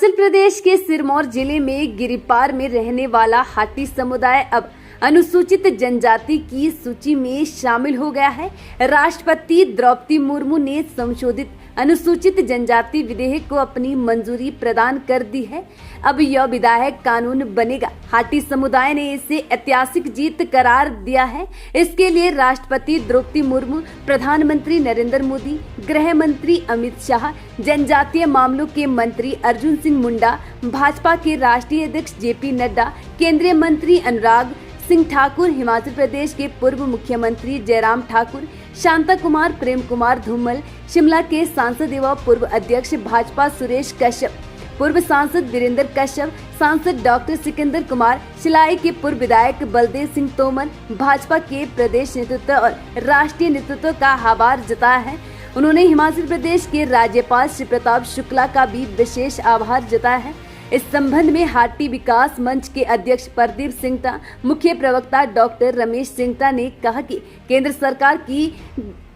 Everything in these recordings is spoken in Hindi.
हिमाचल प्रदेश के सिरमौर जिले में गिरिपार में रहने वाला हाटी समुदाय अब अनुसूचित जनजाति की सूची में शामिल हो गया है। राष्ट्रपति द्रौपदी मुर्मू ने संशोधित अनुसूचित जनजाति विधेयक को अपनी मंजूरी प्रदान कर दी है। अब यह विधायक कानून बनेगा। हाटी समुदाय ने इसे ऐतिहासिक जीत करार दिया है। इसके लिए राष्ट्रपति द्रौपदी मुर्मू, प्रधानमंत्री नरेंद्र मोदी, गृह मंत्री अमित शाह, जनजातीय मामलों के मंत्री अर्जुन सिंह मुंडा, भाजपा के राष्ट्रीय अध्यक्ष जेपी नड्डा, केंद्रीय मंत्री अनुराग सिंह ठाकुर, हिमाचल प्रदेश के पूर्व मुख्यमंत्री जयराम ठाकुर, शांता कुमार, प्रेम कुमार धूमल, शिमला के सांसद एवं पूर्व अध्यक्ष भाजपा सुरेश कश्यप, पूर्व सांसद वीरेंद्र कश्यप, सांसद डॉक्टर सिकंदर कुमार, शिलाई के पूर्व विधायक बलदेव सिंह तोमर, भाजपा के प्रदेश नेतृत्व और राष्ट्रीय नेतृत्व का आभार जताया है। उन्होंने हिमाचल प्रदेश के राज्यपाल श्री प्रताप शुक्ला का भी विशेष आभार जताया है। इस संबंध में हाटी विकास मंच के अध्यक्ष प्रदीप सिंगटा, मुख्य प्रवक्ता डॉक्टर रमेश सिंगटा ने कहा कि केंद्र सरकार की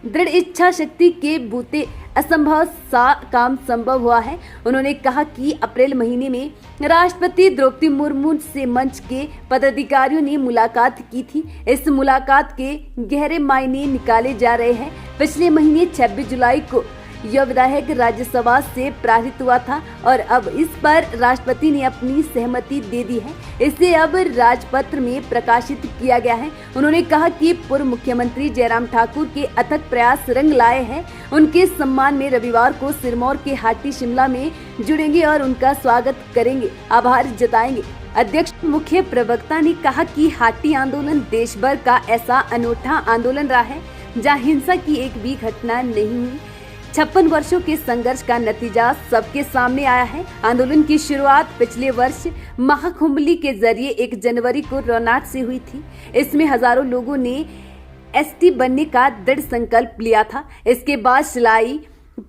दृढ़ इच्छा शक्ति के बूते असंभव सा काम संभव हुआ है। उन्होंने कहा कि अप्रैल महीने में राष्ट्रपति द्रौपदी मुर्मू से मंच के पदाधिकारियों ने मुलाकात की थी। इस मुलाकात के गहरे मायने निकाले जा रहे हैं। पिछले महीने 26 जुलाई को यह विधेयक राज्यसभा से पारित हुआ था और अब इस पर राष्ट्रपति ने अपनी सहमति दे दी है। इसे अब राजपत्र में प्रकाशित किया गया है। उन्होंने कहा कि पूर्व मुख्यमंत्री जयराम ठाकुर के अथक प्रयास रंग लाए हैं। उनके सम्मान में रविवार को सिरमौर के हाटी शिमला में जुड़ेंगे और उनका स्वागत करेंगे, आभार जताएंगे। अध्यक्ष मुख्य प्रवक्ता ने कहा कि हाटी आंदोलन देश भर का ऐसा अनूठा आंदोलन रहा है जहाँ हिंसा की एक भी घटना नहीं हुई। 56 वर्षों के संघर्ष का नतीजा सबके सामने आया है। आंदोलन की शुरुआत पिछले वर्ष महाकुंभली के जरिए 1 जनवरी को रौनाट से हुई थी। इसमें हजारों लोगों ने एसटी बनने का दृढ़ संकल्प लिया था। इसके बाद शिलाई,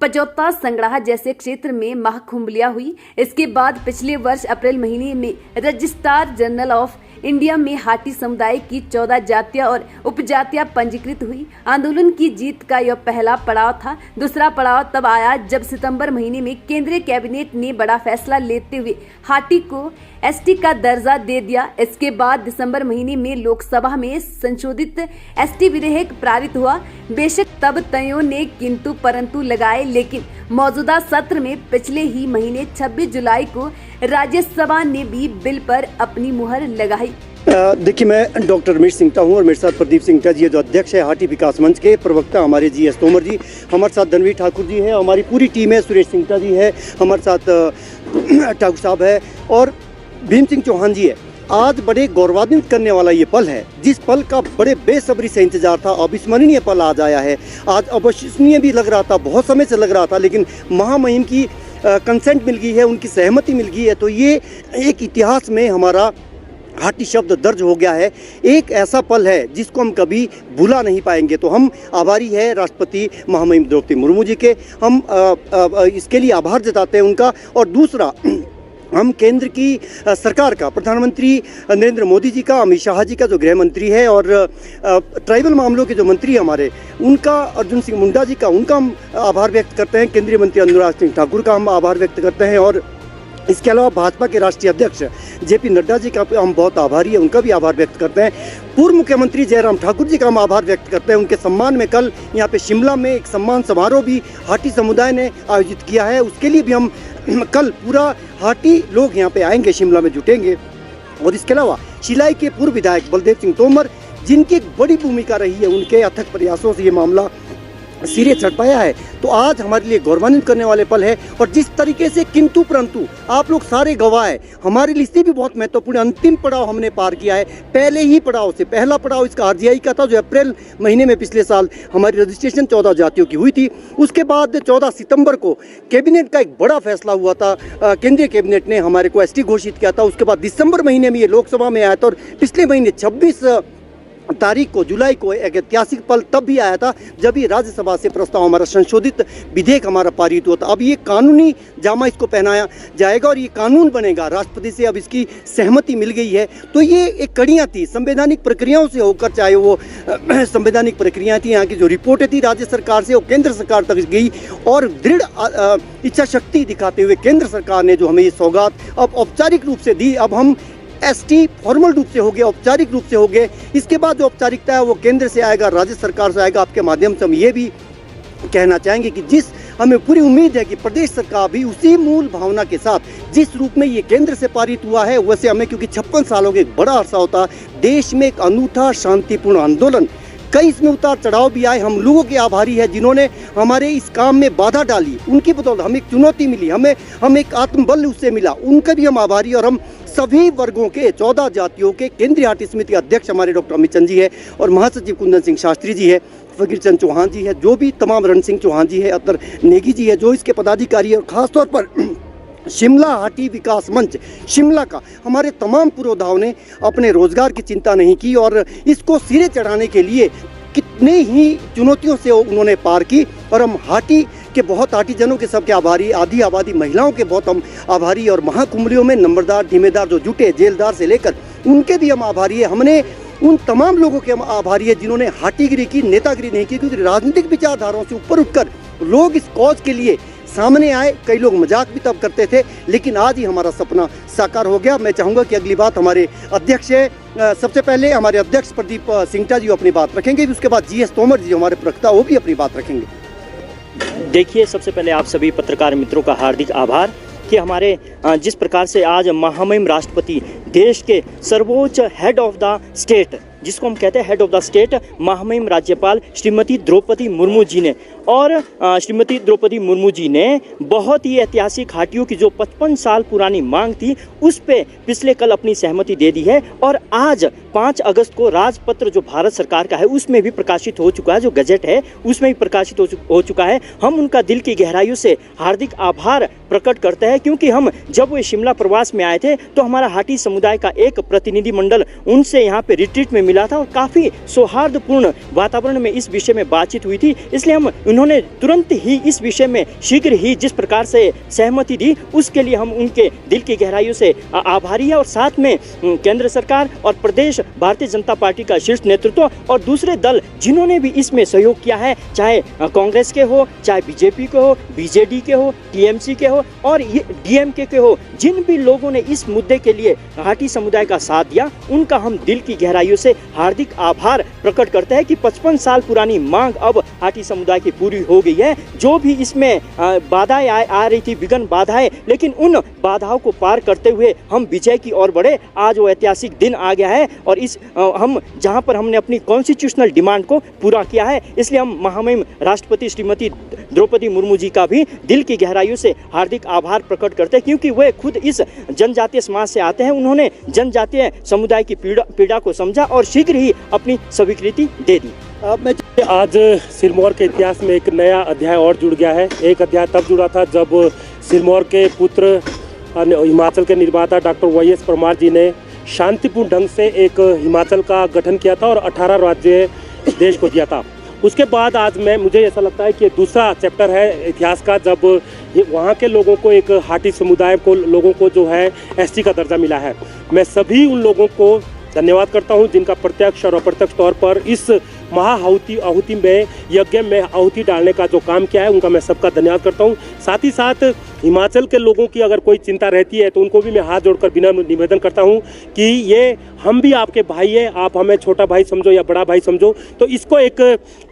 पचौता, संगड़ाह जैसे क्षेत्र में महाकुंभलियां हुई। इसके बाद पिछले वर्ष अप्रैल महीने में रजिस्ट्रार जनरल ऑफ इंडिया में हाटी समुदाय की 14 जातियां और उपजातियां पंजीकृत हुई। आंदोलन की जीत का यह पहला पड़ाव था। दूसरा पड़ाव तब आया जब सितंबर महीने में केंद्रीय कैबिनेट ने बड़ा फैसला लेते हुए हाटी को एसटी का दर्जा दे दिया। इसके बाद दिसंबर महीने में लोकसभा में संशोधित एसटी विधेयक पारित हुआ। बेशक तब तयों ने किंतु परंतु लगाए, लेकिन मौजूदा सत्र में पिछले ही महीने 26 जुलाई को राज्यसभा ने भी बिल पर अपनी मुहर लगाई। देखिए, मैं डॉक्टर रमेश सिंगटा हूँ और मेरे साथ प्रदीप सिंगटा जी है, जो अध्यक्ष है हाटी विकास मंच के। प्रवक्ता हमारे जी एस तोमर जी, हमारे साथ धनवीर ठाकुर जी है, हमारी पूरी टीम है, सुरेश सिंगटा जी है, हमारे साथ ठाकुर साहब है और भीम सिंह चौहान जी है। आज बड़े गौरवान्वित करने वाला ये पल है, जिस पल का बड़े बेसब्री से इंतजार था। अविस्मरणीय पल आज आया है। आज अविश्वसनीय भी लग रहा था, बहुत समय से लग रहा था, लेकिन महामहिम की कंसेंट मिल गई है, उनकी सहमति मिल गई है। तो ये एक इतिहास में हमारा हाटी शब्द दर्ज हो गया है। एक ऐसा पल है जिसको हम कभी भुला नहीं पाएंगे। तो हम आभारी है राष्ट्रपति महामहिम द्रौपदी मुर्मू जी के। हम इसके लिए आभार जताते हैं उनका। और दूसरा, हम केंद्र की सरकार का, प्रधानमंत्री नरेंद्र मोदी जी का, अमित शाह जी का जो गृह मंत्री है, और ट्राइबल मामलों के जो मंत्री हमारे, उनका, अर्जुन सिंह मुंडा जी का, उनका हम आभार व्यक्त करते हैं। केंद्रीय मंत्री अनुराग सिंह ठाकुर का हम आभार व्यक्त करते हैं। और इसके अलावा भाजपा के राष्ट्रीय अध्यक्ष जेपी नड्डा जी का हम बहुत आभारी हैं, उनका भी आभार व्यक्त करते हैं। पूर्व मुख्यमंत्री जयराम ठाकुर जी का हम आभार व्यक्त करते हैं। उनके सम्मान में कल यहाँ पे शिमला में एक सम्मान समारोह भी हाटी समुदाय ने आयोजित किया है। उसके लिए भी हम कल पूरा हाटी लोग यहाँ पे आएंगे, शिमला में जुटेंगे। और इसके अलावा शिलाई के पूर्व विधायक बलदेव सिंह तोमर, जिनकी एक बड़ी भूमिका रही है, उनके अथक प्रयासों से ये मामला सिरे चढ़ पाया है। तो आज हमारे लिए गौरवान्वित करने वाले पल है। और जिस तरीके से किंतु परंतु आप लोग सारे गवाह है, हमारे लिए इससे भी बहुत महत्वपूर्ण अंतिम पड़ाव हमने पार किया है। पहले ही पड़ाव से पहला पड़ाव इसका आरजीआई का था, जो अप्रैल महीने में पिछले साल हमारी रजिस्ट्रेशन 14 जातियों की हुई थी। उसके बाद 14 सितंबर को कैबिनेट का एक बड़ा फैसला हुआ था। केंद्रीय कैबिनेट ने हमारे को एसटी घोषित किया था। उसके बाद दिसंबर महीने में ये लोकसभा में आया था और पिछले महीने 26 तारीख को, जुलाई को एक ऐतिहासिक पल तब भी आया था जब ये राज्यसभा से प्रस्ताव हमारा संशोधित विधेयक हमारा पारित हुआ था। अब ये कानूनी जामा इसको पहनाया जाएगा और ये कानून बनेगा। राष्ट्रपति से अब इसकी सहमति मिल गई है। तो ये एक कड़ियाँ थी संवैधानिक प्रक्रियाओं से होकर, चाहे वो संवैधानिक प्रक्रियाएँ थी, यहाँ की जो रिपोर्टें थी राज्य सरकार से वो केंद्र सरकार तक गई और दृढ़ इच्छा शक्ति दिखाते हुए केंद्र सरकार ने जो हमें ये सौगात अब औपचारिक रूप से दी। अब हम एसटी फॉर्मल रूप से हो गए, औपचारिक रूप से हो गए। इसके बाद जो औपचारिकता है वो केंद्र से आएगा, राज्य सरकार से आएगा। आपके माध्यम से हम ये भी कहना चाहेंगे कि जिस हमें पूरी उम्मीद है कि प्रदेश सरकार भी उसी मूल भावना के साथ जिस रूप में ये केंद्र से पारित हुआ है वैसे हमें, क्योंकि 56 सालों के एक बड़ा अरसा होता, देश में एक अनूठा शांतिपूर्ण आंदोलन, कई इसमें उतार चढ़ाव भी आए। हम लोगों के आभारी है जिन्होंने हमारे इस काम में बाधा डाली, उनकी बदौलत हमें एक चुनौती मिली, हमें एक आत्मबल उससे मिला, उनके भी हम आभारी। और हम सभी वर्गों के 14 जातियों के केंद्रीय हाटी समिति के अध्यक्ष हमारे डॉक्टर अमित चंद जी है और महासचिव कुंदन सिंह शास्त्री जी है, फकीर चंद चौहान जी है, जो भी तमाम रण सिंह चौहान जी है, अतर नेगी जी है, जो इसके पदाधिकारी है, और खासतौर पर शिमला हाटी विकास मंच शिमला का हमारे तमाम पुरोधाओं ने अपने रोजगार की चिंता नहीं की और इसको सिरे चढ़ाने के लिए कितने ही चुनौतियों से उन्होंने पार की। और हम हाटी के बहुत हाटीजनों के सबके आभारी, आधी आबादी महिलाओं के बहुत हम आभारी, और महाकुंभलियों में नंबरदार ढीमेदार जो जुटे, जेलदार से लेकर उनके भी हम आभारी है। हमने उन तमाम लोगों के हम आभारी है जिन्होंने हाटीगिरी की, नेतागिरी नहीं की, क्योंकि राजनीतिक विचारधाराओं से ऊपर उठकर लोग इस कॉज के लिए सामने आए। कई लोग मजाक भी तब करते थे, लेकिन आज ही हमारा सपना साकार हो गया। मैं चाहूँगा कि अगली बात हमारे अध्यक्ष है, सबसे पहले हमारे अध्यक्ष प्रदीप सिंगटा जी अपनी बात रखेंगे, उसके बाद जीएस तोमर जी हमारे प्रवक्ता वो भी अपनी बात रखेंगे। देखिए, सबसे पहले आप सभी पत्रकार मित्रों का हार्दिक आभार कि हमारे जिस प्रकार से आज महामहिम राष्ट्रपति, देश के सर्वोच्च हेड ऑफ द स्टेट, जिसको हम कहते हैं हेड ऑफ द स्टेट, महामहिम राज्यपाल श्रीमती द्रौपदी मुर्मू जी ने, और श्रीमती द्रौपदी मुर्मू जी ने बहुत ही ऐतिहासिक हाटियों की जो 55 साल पुरानी मांग थी उस पे पिछले कल अपनी सहमति दे दी है। और आज 5 अगस्त को राजपत्र जो भारत सरकार का है उसमें भी प्रकाशित हो चुका है, जो गजट है उसमें भी प्रकाशित हो चुका है। हम उनका दिल की गहराइयों से हार्दिक आभार प्रकट करते हैं, क्योंकि हम जब वे शिमला प्रवास में आए थे तो हमारा हाटी समुदाय का एक प्रतिनिधि मंडल उनसे यहाँ पे रिट्रीट में मिला था और काफ़ी सौहार्दपूर्ण वातावरण में इस विषय में बातचीत हुई थी। इसलिए उन्होंने तुरंत ही इस विषय में शीघ्र ही जिस प्रकार से सहमति दी उसके लिए हम उनके दिल की गहराइयों से आभारी है। और साथ में केंद्र सरकार और प्रदेश भारतीय जनता पार्टी का शीर्ष नेतृत्व और दूसरे दल जिन्होंने भी इसमें सहयोग किया है, चाहे कांग्रेस के हो, चाहे बीजेपी के हो, बीजेडी के हो, टीएमसी के हो और डीएमके के हो, जिन भी लोगों ने इस मुद्दे के लिए हाटी समुदाय का साथ दिया उनका हम दिल की गहराइयों से हार्दिक आभार प्रकट करते हैं कि 55 साल पुरानी मांग अब हाटी समुदाय की पूरी हो गई है। जो भी इसमें बाधाएं आ रही थी, विघ्न बाधाएं, लेकिन उन बाधाओं को पार करते हुए हम विजय की ओर बढ़े। आज वो ऐतिहासिक दिन आ गया है और इस हम जहां पर हमने अपनी कॉन्स्टिट्यूशनल डिमांड को पूरा किया है, इसलिए हम महामहिम राष्ट्रपति श्रीमती द्रौपदी मुर्मू जी का भी दिल की गहराइयों से हार्दिक आभार प्रकट करते हैं, क्योंकि वे खुद इस जनजातीय समाज से आते हैं। उन्होंने जनजातीय समुदाय की पीड़ा को समझा और शीघ्र ही अपनी स्वीकृति दे दी। आज सिरमौर के इतिहास में एक नया अध्याय और जुड़ गया है। एक अध्याय तब जुड़ा था जब सिरमौर के पुत्र हिमाचल के निर्माता डॉक्टर वाईएस परमार जी ने शांतिपूर्ण ढंग से एक हिमाचल का गठन किया था और 18 राज्य देश को दिया था। उसके बाद आज मुझे ऐसा लगता है कि दूसरा चैप्टर है इतिहास का, जब वहाँ के लोगों को, एक हाटी समुदाय को, लोगों को जो है एसटी का दर्जा मिला है। मैं सभी उन लोगों को धन्यवाद करता हूं जिनका प्रत्यक्ष और अप्रत्यक्ष तौर पर इस आहुति में, यज्ञ में आहुति डालने का जो काम किया है, उनका मैं सबका धन्यवाद करता हूं। साथ ही साथ हिमाचल के लोगों की अगर कोई चिंता रहती है तो उनको भी मैं हाथ जोड़कर विनम्र निवेदन करता हूं कि ये हम भी आपके भाई है, आप हमें छोटा भाई समझो या बड़ा भाई समझो, तो इसको एक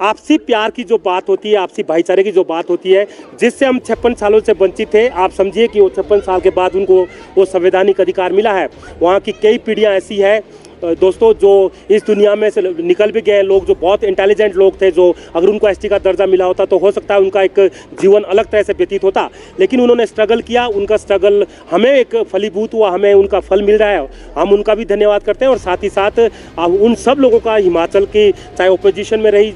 आपसी प्यार की जो बात होती है, आपसी भाईचारे की जो बात होती है, जिससे हम 56 सालों से वंचित थे, आप समझिए कि वो 56 साल के बाद उनको वो संवैधानिक अधिकार मिला है। वहाँ की कई पीढ़ियाँ ऐसी है दोस्तों जो इस दुनिया में से निकल भी गए लोग, जो बहुत इंटेलिजेंट लोग थे, जो अगर उनको एसटी का दर्जा मिला होता तो हो सकता है उनका एक जीवन अलग तरह से व्यतीत होता, लेकिन उन्होंने स्ट्रगल किया, उनका स्ट्रगल हमें एक फलीभूत हुआ, हमें उनका फल मिल रहा है, हम उनका भी धन्यवाद करते हैं। और साथ ही साथ उन सब लोगों का, हिमाचल की चाहे ओपोजिशन में रही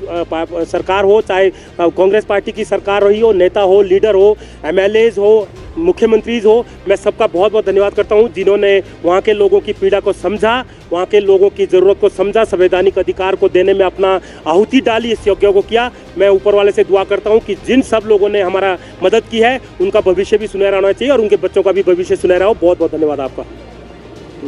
सरकार हो, चाहे कांग्रेस पार्टी की सरकार रही हो, नेता हो, लीडर हो, एमएलएज हो, मुख्यमंत्री हो, मैं सबका बहुत बहुत धन्यवाद करता हूँ जिन्होंने वहाँ के लोगों की पीड़ा को समझा, वहाँ के लोगों की ज़रूरत को समझा, संवैधानिक अधिकार को देने में अपना आहुति डाली, इस यज्ञ को किया। मैं ऊपर वाले से दुआ करता हूँ कि जिन सब लोगों ने हमारा मदद की है उनका भविष्य भी सुनहरा होना चाहिए और उनके बच्चों का भी भविष्य सुनहरा हो। बहुत बहुत धन्यवाद आपका।